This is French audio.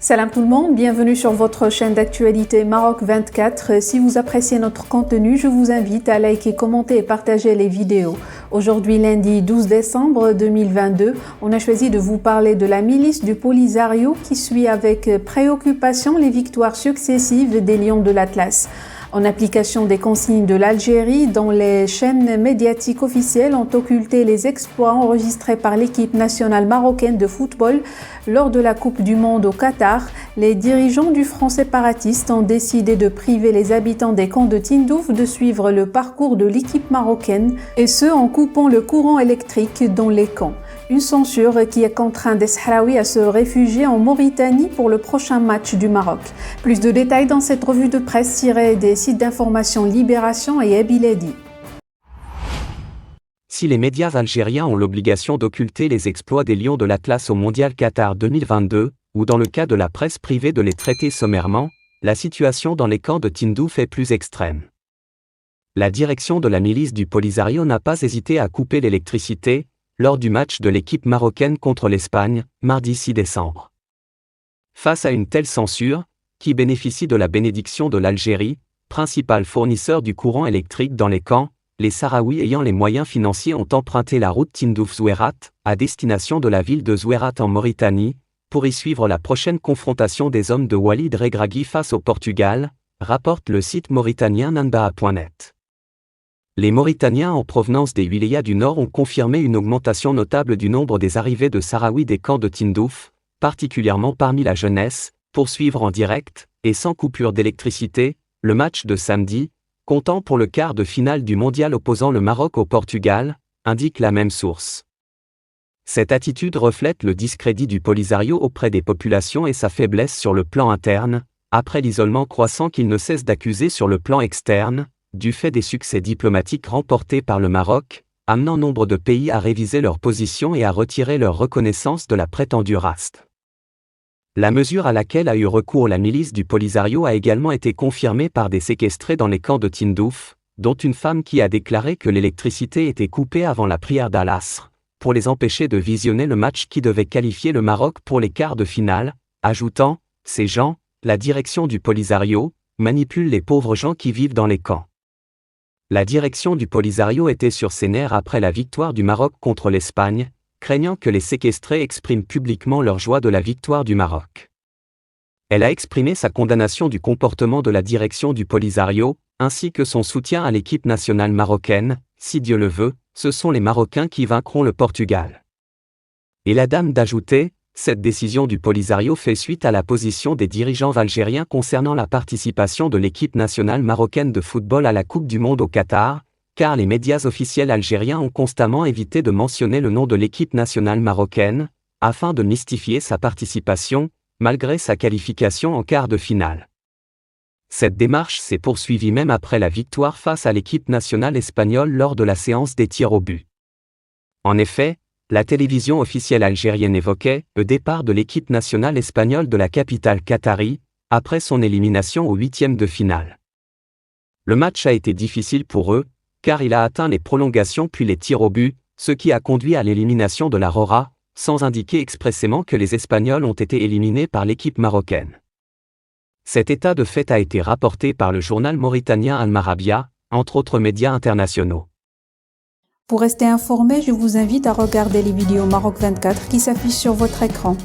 Salam tout le monde, bienvenue sur votre chaîne d'actualité Maroc 24. Si vous appréciez notre contenu, je vous invite à liker, commenter et partager les vidéos. Aujourd'hui, lundi 12 décembre 2022, on a choisi de vous parler de la milice du Polisario qui suit avec préoccupation les victoires successives des Lions de l'Atlas. En application des consignes de l'Algérie, dont les chaînes médiatiques officielles ont occulté les exploits enregistrés par l'équipe nationale marocaine de football lors de la Coupe du Monde au Qatar, les dirigeants du front séparatiste ont décidé de priver les habitants des camps de Tindouf de suivre le parcours de l'équipe marocaine, et ce en coupant le courant électrique dans les camps. Une censure qui a contraint des Sahraouis à se réfugier en Mauritanie pour le prochain match du Maroc. Plus de détails dans cette revue de presse tirée des sites d'information Libération et Ebiledi. Si les médias algériens ont l'obligation d'occulter les exploits des Lions de l'Atlas au Mondial Qatar 2022, ou dans le cas de la presse privée de les traiter sommairement, la situation dans les camps de Tindouf est plus extrême. La direction de la milice du Polisario n'a pas hésité à couper l'électricité lors du match de l'équipe marocaine contre l'Espagne, mardi 6 décembre. Face à une telle censure, qui bénéficie de la bénédiction de l'Algérie, principal fournisseur du courant électrique dans les camps, les Sahraouis ayant les moyens financiers ont emprunté la route Tindouf-Zouerat, à destination de la ville de Zouerat en Mauritanie, pour y suivre la prochaine confrontation des hommes de Walid Regragui face au Portugal, rapporte le site mauritanien nanbaa.net. Les Mauritaniens en provenance des wilayas du Nord ont confirmé une augmentation notable du nombre des arrivées de Sahraouis des camps de Tindouf, particulièrement parmi la jeunesse, pour suivre en direct, et sans coupure d'électricité, le match de samedi, comptant pour le quart de finale du mondial opposant le Maroc au Portugal, indique la même source. Cette attitude reflète le discrédit du Polisario auprès des populations et sa faiblesse sur le plan interne, après l'isolement croissant qu'il ne cesse d'accuser sur le plan externe, du fait des succès diplomatiques remportés par le Maroc, amenant nombre de pays à réviser leur position et à retirer leur reconnaissance de la prétendue raste. La mesure à laquelle a eu recours la milice du Polisario a également été confirmée par des séquestrés dans les camps de Tindouf, dont une femme qui a déclaré que l'électricité était coupée avant la prière d'Al-Asr, pour les empêcher de visionner le match qui devait qualifier le Maroc pour les quarts de finale, ajoutant « Ces gens, la direction du Polisario, manipulent les pauvres gens qui vivent dans les camps ». La direction du Polisario était sur ses nerfs après la victoire du Maroc contre l'Espagne, craignant que les séquestrés expriment publiquement leur joie de la victoire du Maroc. Elle a exprimé sa condamnation du comportement de la direction du Polisario, ainsi que son soutien à l'équipe nationale marocaine. Si Dieu le veut, ce sont les Marocains qui vaincront le Portugal. Et la dame d'ajouter, cette décision du Polisario fait suite à la position des dirigeants algériens concernant la participation de l'équipe nationale marocaine de football à la Coupe du Monde au Qatar, car les médias officiels algériens ont constamment évité de mentionner le nom de l'équipe nationale marocaine, afin de mystifier sa participation, malgré sa qualification en quart de finale. Cette démarche s'est poursuivie même après la victoire face à l'équipe nationale espagnole lors de la séance des tirs au but. En effet, la télévision officielle algérienne évoquait le départ de l'équipe nationale espagnole de la capitale qatari, après son élimination aux huitièmes de finale. Le match a été difficile pour eux, car il a atteint les prolongations puis les tirs au but, ce qui a conduit à l'élimination de la Rora, sans indiquer expressément que les Espagnols ont été éliminés par l'équipe marocaine. Cet état de fait a été rapporté par le journal mauritanien Al-Marabia, entre autres médias internationaux. Pour rester informé, je vous invite à regarder les vidéos Maroc 24 qui s'affichent sur votre écran.